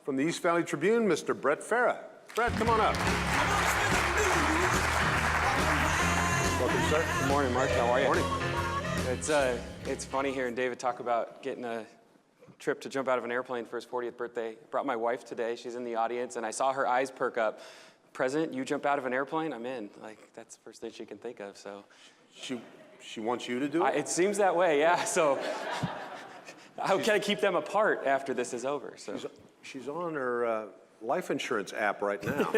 From the East Valley Tribune, Mr. Fera. Brett, come on up. Welcome, sir. Good morning, Mark. How are you? Morning. It's funny hearing David talk about getting a trip to jump out of an airplane for his 40th birthday. Brought my wife today. She's in the audience, and I saw her eyes perk up. President, you jump out of an airplane? I'm in. Like, that's the first thing she can think of. So, she wants you to do it? It seems that way, yeah. So, how can I keep them apart after this is over? So, she's on her life insurance app right now.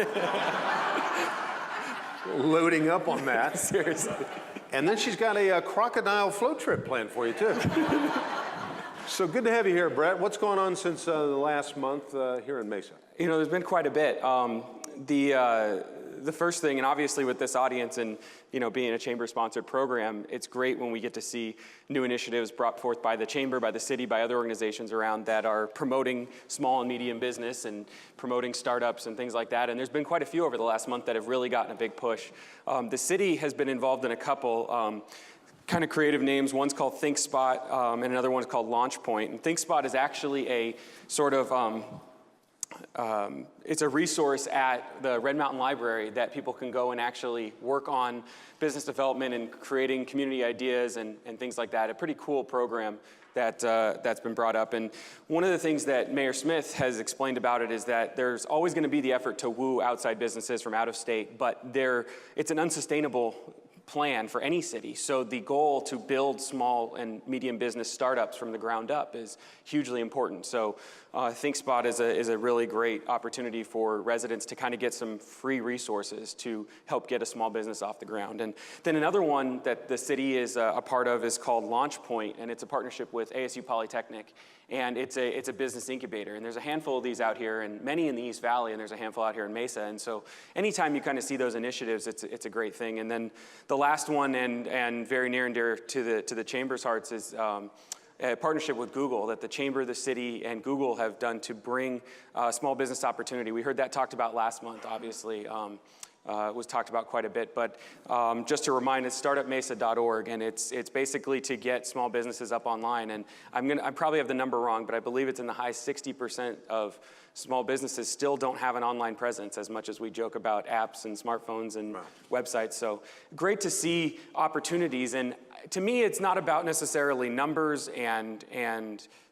Loading up on that. Seriously. And then she's got a crocodile float trip planned for you, too. So good to have you here, Brett. What's going on since the last month here in Mesa? You know, there's been quite a bit. The first thing, and obviously with this audience and, you know, being a chamber-sponsored program, it's great when we get to see new initiatives brought forth by the chamber, by the city, by other organizations around that are promoting small and medium business and promoting startups and things like that. And there's been quite a few over the last month that have really gotten a big push. The city has been involved in a couple kind of creative names. One's called ThinkSpot, and another one's called LaunchPoint. And ThinkSpot is actually a sort of it's a resource at the Red Mountain Library that people can go and actually work on business development and creating community ideas and things like that. A pretty cool program that, that's been brought up. And one of the things that Mayor Smith has explained about it is that there's always going to be the effort to woo outside businesses from out of state, but it's an unsustainable plan for any city. So the goal to build small and medium business startups from the ground up is hugely important. So ThinkSpot is a really great opportunity for residents to kind of get some free resources to help get a small business off the ground. And then another one that the city is a part of is called LaunchPoint, and it's a partnership with ASU Polytechnic. And it's a business incubator. And there's a handful of these out here, and many in the East Valley, and there's a handful out here in Mesa. And so anytime you kind of see those initiatives, it's a great thing. And then the last one, and very near and dear to the Chamber's hearts, is a partnership with Google that the Chamber, the city, and Google have done to bring small business opportunity. We heard that talked about last month, obviously. It was talked about quite a bit, but just to remind, it's startupmesa.org, and it's basically to get small businesses up online. And I probably have the number wrong, but I believe it's in the high 60% of small businesses still don't have an online presence, as much as we joke about apps and smartphones and websites. So great to see opportunities. And to me, it's not about necessarily numbers and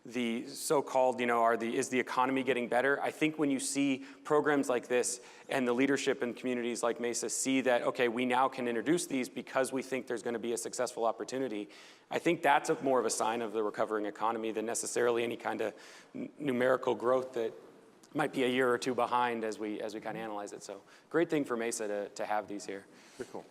the so-called, you know, is the economy getting better? I think when you see programs like this and the leadership in communities like Mesa see that, okay, we now can introduce these because we think there's going to be a successful opportunity, I think that's more of a sign of the recovering economy than necessarily any kind of numerical growth that might be a year or two behind as we kind of analyze it. So great thing for Mesa to have these here. Very cool.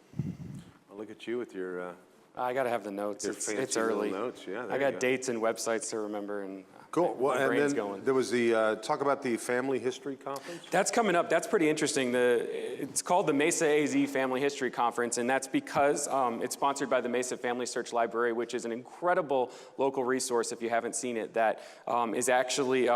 Well, look at you with your I got to have the notes. It's early. Notes. Yeah, I got dates and websites to remember, and cool. Well, my brain's and then going. There was the talk about the Family History Conference. That's coming up. That's pretty interesting. It's called the Mesa AZ Family History Conference, and that's because it's sponsored by the Mesa Family Search Library, which is an incredible local resource, if you haven't seen it, that is actually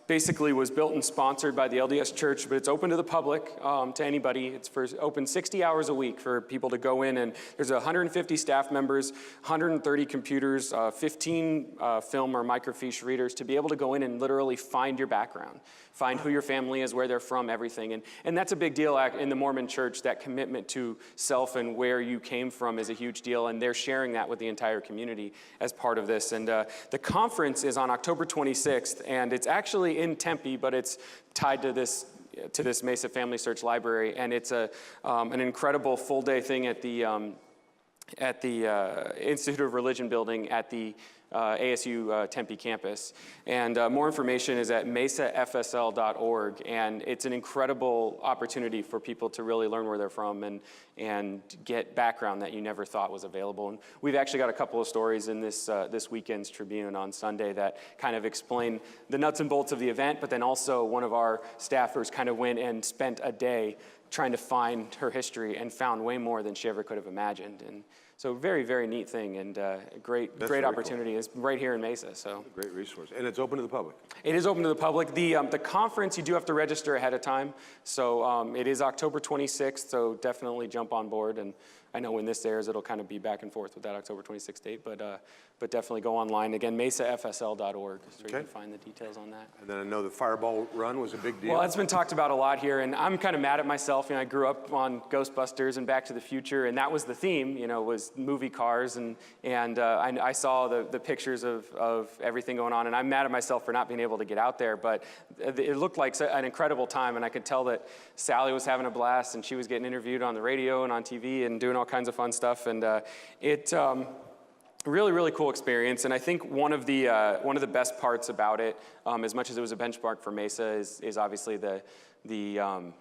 basically was built and sponsored by the LDS Church, but it's open to the public, to anybody. It's open 60 hours a week for people to go in, and there's 150 staff members, 130 computers, 15 film or microfiche readers to be able to go in and literally find your background, find who your family is, where they're from, everything. And that's a big deal in the Mormon Church. That commitment to self and where you came from is a huge deal, and they're sharing that with the entire community as part of this. And the conference is on October 26th, and it's actually in Tempe, but it's tied to this Mesa Family Search Library, and it's an incredible full-day thing at the Institute of Religion building at the ASU Tempe campus. And more information is at mesafsl.org, and it's an incredible opportunity for people to really learn where they're from and get background that you never thought was available. And we've actually got a couple of stories in this weekend's Tribune on Sunday that kind of explain the nuts and bolts of the event, but then also one of our staffers kind of went and spent a day trying to find her history and found way more than she ever could have imagined. And So very, very neat thing, and a great opportunity. Cool. It's right here in Mesa. So great resource, and it's open to the public. It is open to the public. The conference, you do have to register ahead of time. So it is October 26th. So definitely jump on board. And I know when this airs, it'll kind of be back and forth with that October 26th date. But definitely go online again, mesafsl.org, so you can find the details on that. And then I know the Fireball Run was a big deal. Well, it's been talked about a lot here, and I'm kind of mad at myself. I grew up on Ghostbusters and Back to the Future, and that was the theme. Was movie cars, and I saw the pictures of everything going on, and I'm mad at myself for not being able to get out there. But it looked like an incredible time, and I could tell that Sally was having a blast, and she was getting interviewed on the radio and on TV and doing all kinds of fun stuff, and really, really cool experience. And I think one of the best parts about it, as much as it was a benchmark for Mesa, is obviously the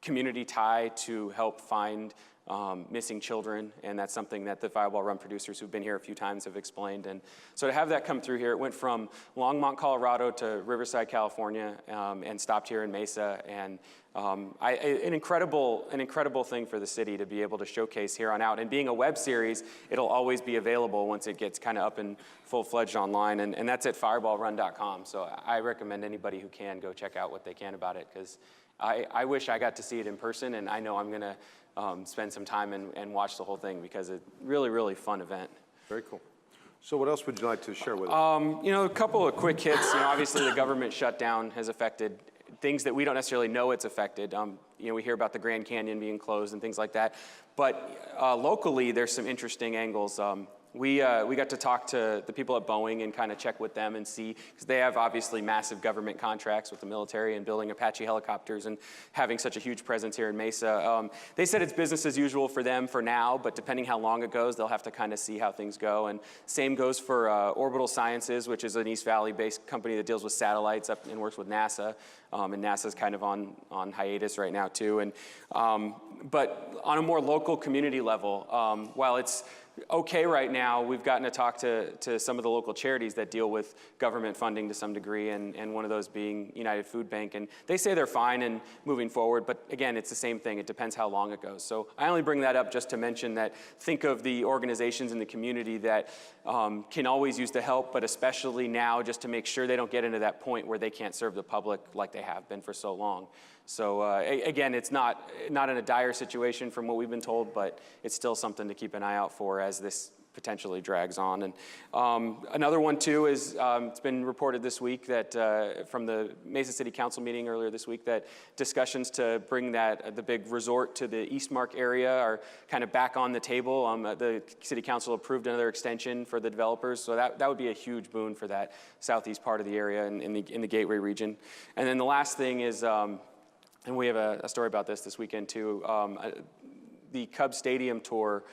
community tie to help find missing children, and that's something that the Fireball Run producers who've been here a few times have explained. And so to have that come through here, it went from Longmont, Colorado to Riverside, California, and stopped here in Mesa. And an incredible thing for the city to be able to showcase here on out. And being a web series, it'll always be available once it gets kind of up and full-fledged online, and that's at fireballrun.com. So I recommend anybody who can go check out what they can about it, because I wish I got to see it in person, and I know I'm going to spend some time and watch the whole thing, because it's a really, really fun event. Very cool. So what else would you like to share with us? A couple of quick hits. Obviously the government shutdown has affected things that we don't necessarily know it's affected. We hear about the Grand Canyon being closed and things like that. But locally, there's some interesting angles. We got to talk to the people at Boeing and kind of check with them and see, because they have obviously massive government contracts with the military and building Apache helicopters and having such a huge presence here in Mesa. They said it's business as usual for them for now, but depending how long it goes, they'll have to kind of see how things go. And same goes for Orbital Sciences, which is an East Valley-based company that deals with satellites up and works with NASA. And NASA's kind of on hiatus right now too. And but on a more local community level, while it's okay right now, we've gotten to talk to some of the local charities that deal with government funding to some degree, and one of those being United Food Bank. And they say they're fine and moving forward, but again, it's the same thing. It depends how long it goes. So I only bring that up just to mention that think of the organizations in the community that can always use the help, but especially now, just to make sure they don't get into that point where they can't serve the public like they have been for so long. So again, it's not in a dire situation from what we've been told, but it's still something to keep an eye out for as this potentially drags on. And another one too is it's been reported this week that from the Mesa City Council meeting earlier this week that discussions to bring the big resort to the Eastmark area are kind of back on the table. The City Council approved another extension for the developers, so that would be a huge boon for that southeast part of the area in the Gateway region. And then the last thing is, and we have a story about this weekend too, the Cubs Stadium tour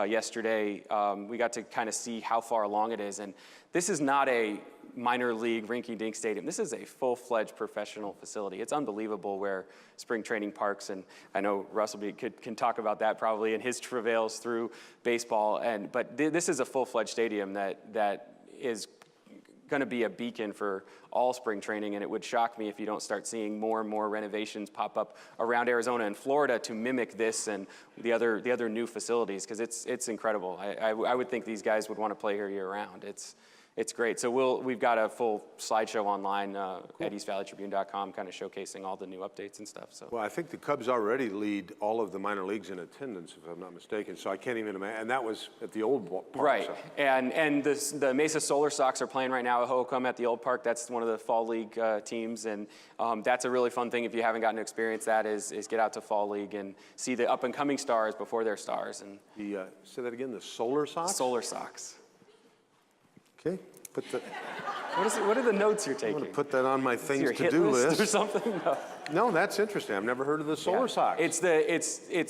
yesterday, we got to kind of see how far along it is. And this is not a minor league rinky-dink stadium. This is a full-fledged professional facility. It's unbelievable where spring training parks, and I know Russell can talk about that probably in his travails through baseball. But this is a full-fledged stadium that is going to be a beacon for all spring training, and it would shock me if you don't start seeing more and more renovations pop up around Arizona and Florida to mimic this and the other new facilities, because it's incredible. I would think these guys would want to play here year round. It's great. So we've got a full slideshow online at eastvalleytribune.com, kind of showcasing all the new updates and stuff. So. Well, I think the Cubs already lead all of the minor leagues in attendance, if I'm not mistaken. So I can't even imagine. And that was at the old park. Right. So. And the Mesa Solar Sox are playing right now at Hohokam at the old park. That's one of the fall league teams, and that's a really fun thing. If you haven't gotten to experience that, is get out to fall league and see the up and coming stars before they're stars. And say that again. The Solar Sox. Solar Sox. Okay, What are the notes you're taking? I'm going to put that on my things to do list or something. No, that's interesting. I've never heard of the Solar Sox. It's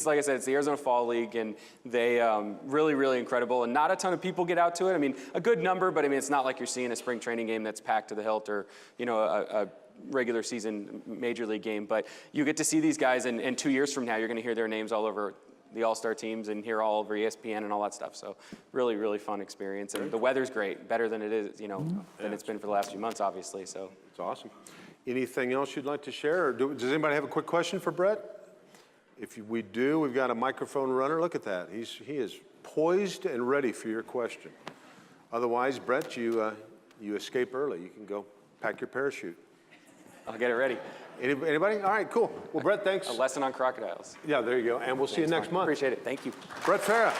like I said, it's the Arizona Fall League, and they really, really incredible. And not a ton of people get out to it. I mean, a good number, but I mean, it's not like you're seeing a spring training game that's packed to the hilt, or a regular season major league game. But you get to see these guys, and 2 years from now, you're going to hear their names all over the all-star teams and hear all over ESPN and all that stuff. So really, really fun experience. And the weather's great, better than it is, than it's been for the last few months, obviously. So it's awesome. Anything else you'd like to share? Or does anybody have a quick question for Brett? If we do, we've got a microphone runner. Look at that. He is poised and ready for your question. Otherwise, Brett, you escape early. You can go pack your parachute. I'll get it ready. Anybody? All right, cool. Well, Brett, thanks. A lesson on crocodiles. Yeah, there you go. And we'll see you next month. Appreciate it. Thank you. Brett Fera.